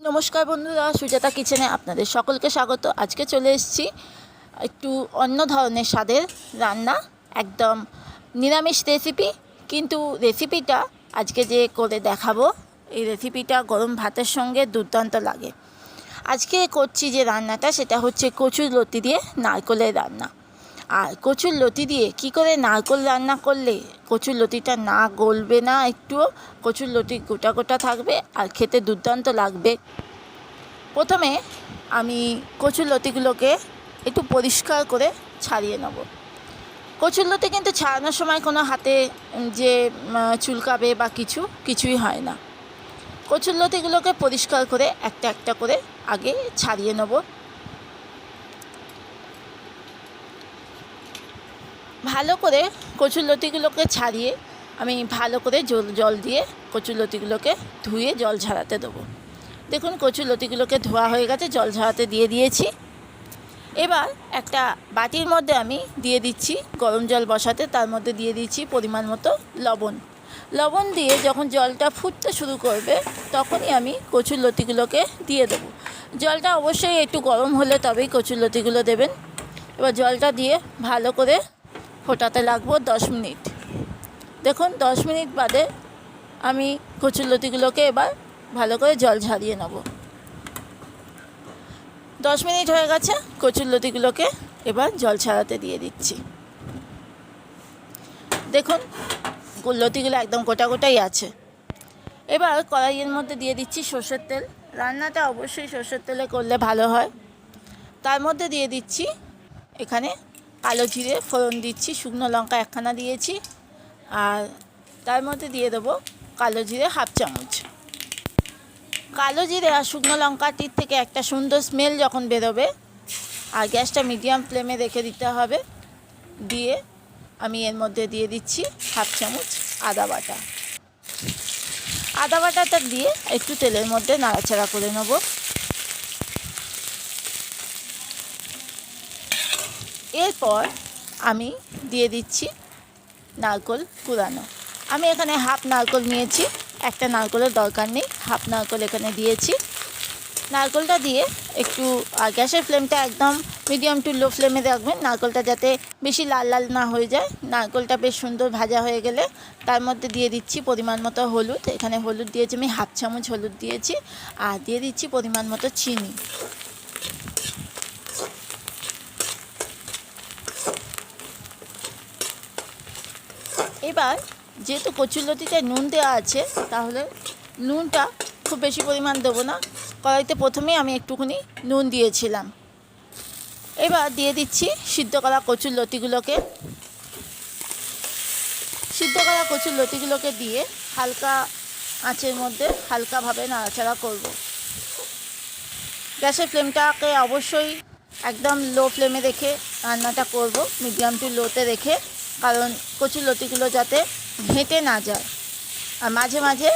নমস্কার বন্ধুরা, সুজাতা কিচেনে আপনাদের সকলকে স্বাগত। আজকে চলে এসেছি একটু অন্য ধরনের স্বাদের রান্না, একদম নিরামিষ রেসিপি। কিন্তু রেসিপিটা আজকে যে করে দেখাবো, এই রেসিপিটা গরম ভাতের সঙ্গে দুর্দান্ত লাগে। আজকে করছি যে রান্নাটা, সেটা হচ্ছে কচুর লতি দিয়ে নারকেলের রান্না। আর কচুর লতি দিয়ে কি করে নারকেল রান্না করলে কচুর লতিটা না গলবে না, একটুও কচুর লতি গোটা গোটা থাকবে আর খেতে দুর্দান্ত লাগবে। প্রথমে আমি কচুর লতিগুলোকে একটু পরিষ্কার করে ছাড়িয়ে নেব। কচুর লতি কিন্তু ছাড়ানোর সময় কোনো হাতে যে চুলকাবে বা কিছুই হয় না। কচুর লতিগুলোকে পরিষ্কার করে একটা একটা করে আগে ছাড়িয়ে নেব। ভালো করে কচুর লতিগুলোকে ছাড়িয়ে আমি ভালো করে জল দিয়ে কচুর লতিগুলোকে ধুয়ে জল ঝরাতে দেবো। দেখুন, কচুর লতিগুলোকে ধোয়া হয়ে গেছে, জল ঝরাতে দিয়ে দিয়েছি। এবার একটা বাটির মধ্যে আমি দিয়ে দিচ্ছি গরম জল বসাতে, তার মধ্যে দিয়ে দিচ্ছি পরিমাণ মতো লবণ দিয়ে যখন জলটা ফুটতে শুরু করবে তখনই আমি কচুর লতিগুলোকে দিয়ে দেবো। জলটা অবশ্যই একটু গরম হলে তবেই কচুর লতিগুলো দেবেন। এবার জলটা দিয়ে ভালো করে ফোটাতে লাগবো 10 মিনিট। দেখুন, 10 মিনিট বাদে আমি কচুর লতিগুলোকে এবার ভালো করে জল ঝরিয়ে নেব। 10 মিনিট হয়ে গেছে, কচুর লতিগুলোকে এবার জল ছাড়াতে দিয়ে দিচ্ছি। দেখুন, লতিগুলো একদম গোটা গোটাই আছে। এবার কড়াইয়ের মধ্যে দিয়ে দিচ্ছি সর্ষের তেল। রান্নাটা অবশ্যই সর্ষের তেলে করলে ভালো হয়। তার মধ্যে দিয়ে দিচ্ছি এখানে কালো জিরে ফোড়ন দিচ্ছি, শুকনো লঙ্কা একখানা দিয়েছি, আর তার মধ্যে দিয়ে দেবো কালো জিরে হাফ চামচ। কালো জিরে আর শুকনো লঙ্কাটির থেকে একটা সুন্দর স্মেল যখন বেরোবে, আর গ্যাসটা মিডিয়াম ফ্লেমে রেখে দিতে হবে, দিয়ে আমি এর মধ্যে দিয়ে দিচ্ছি হাফ চামচ আদা বাটাটা দিয়ে একটু তেলের মধ্যে নাড়াচাড়া করে নেব। এরপর আমি দিয়ে দিচ্ছি নারকেল কুড়ানো। আমি এখানে হাফ নারকেল নিয়েছি, একটা নারকেলের দরকার নেই, হাফ নারকেল এখানে দিয়েছি। নারকেলটা দিয়ে একটু গ্যাসের ফ্লেমটা একদম মিডিয়াম টু লো ফ্লেমে রাখবেন, নারকেলটা যাতে বেশি লাল লাল না হয়ে যায়। নারকেলটা বেশ সুন্দর ভাজা হয়ে গেলে তার মধ্যে দিয়ে দিচ্ছি পরিমাণ মতো হলুদ। এখানে হলুদ দিয়েছি আমি হাফ চামচ হলুদ দিয়েছি, আর দিয়ে দিচ্ছি পরিমাণ মতো চিনি। এবার যেহেতু কচুরলতিতে নুন দেওয়া আছে, তাহলে নুনটা খুব বেশি পরিমাণ দেবো না। কড়াইতে প্রথমেই আমি একটুখানি নুন দিয়েছিলাম। এবার দিয়ে দিচ্ছি সিদ্ধ করা কচুরলতিগুলোকে দিয়ে হালকা আঁচের মধ্যে হালকাভাবে নাড়াচাড়া করব। গ্যাসের ফ্লেমটাকে অবশ্যই একদম লো ফ্লেমে রেখে রান্নাটা করব, মিডিয়াম টু লোতে রেখে, কারণ কচুরলতিগুলো যাতে ঘেঁটে না যায় আর মাঝে মাঝে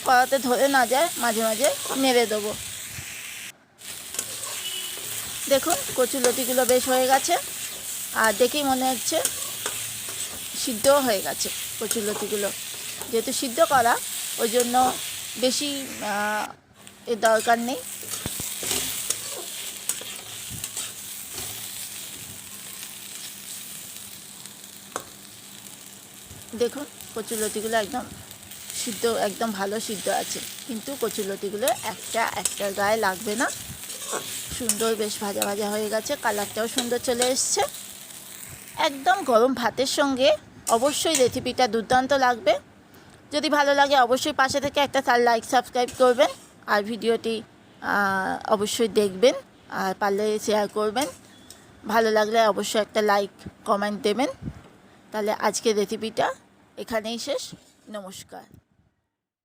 কড়াতে ধরে না যায়, মাঝে মাঝে নেড়ে দেবো। দেখুন, কচুরলতিগুলো বেশ হয়ে গেছে, আর দেখেই মনে হচ্ছে সিদ্ধও হয়ে গেছে কচুরলতিগুলো। যেহেতু সিদ্ধ করা, ওই জন্য বেশি এর দরকার নেই। দেখুন, কচুরলতিগুলো একদম ভালো সিদ্ধ আছে, কিন্তু কচুরলতিগুলো একটা গায়ে লাগবে না। সুন্দর বেশ ভাজা ভাজা হয়ে গেছে, কালারটাও সুন্দর চলে এসছে। একদম গরম ভাতের সঙ্গে অবশ্যই রেসিপিটা দুর্দান্ত লাগবে। যদি ভালো লাগে অবশ্যই পাশে থেকে একটা লাইক সাবস্ক্রাইব করবেন, আর ভিডিওটি অবশ্যই দেখবেন, আর পারলে শেয়ার করবেন। ভালো লাগলে অবশ্যই একটা লাইক কমেন্ট দেবেন। তাহলে আজকের রেসিপিটা এখানেই শেষ। নমস্কার।